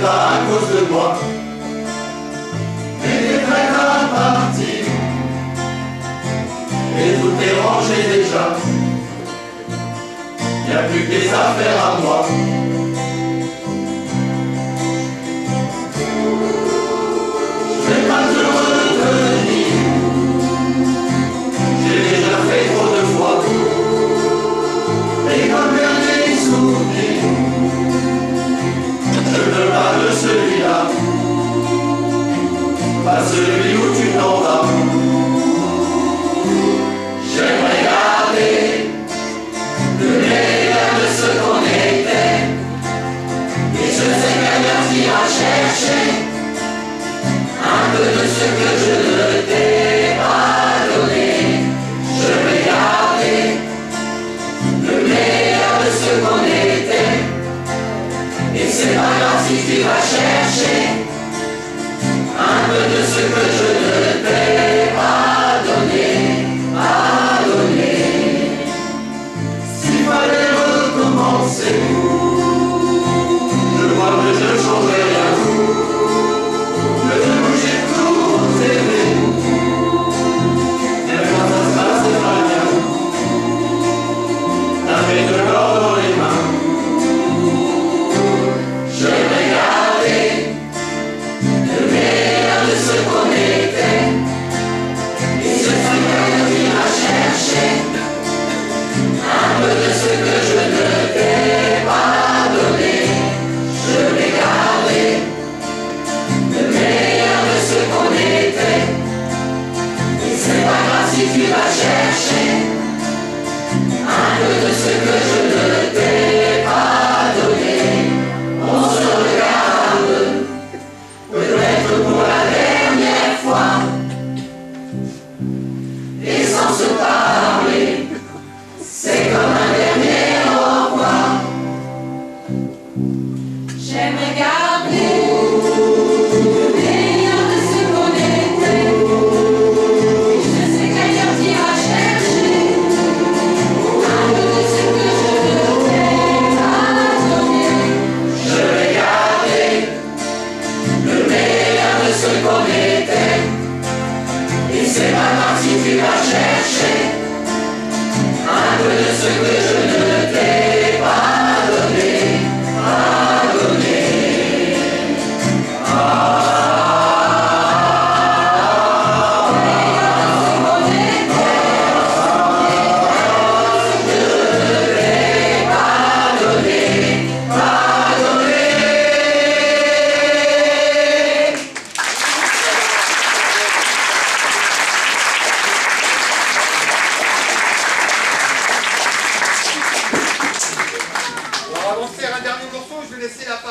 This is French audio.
c'est pas à cause de moi. Et t'es prête à partir, et tout est rangé déjà. Y'a plus que des affaires à moi. Je vais pas te retenir, j'ai déjà fait trop de fois. Et comme dernier souvenir, je ne parle de celui-là, pas celui où tu t'en vas. J'aimerais garder le meilleur de ce qu'on était, et je sais qu'ailleurs tu iras chercher un peu de ce que je ne t'ai pas donné. Je vais garder le meilleur de ce qu'on était, et c'est pas grave si tu vas chercher un peu de ce que je ne t'ai pas donné. S'il fallait recommencer,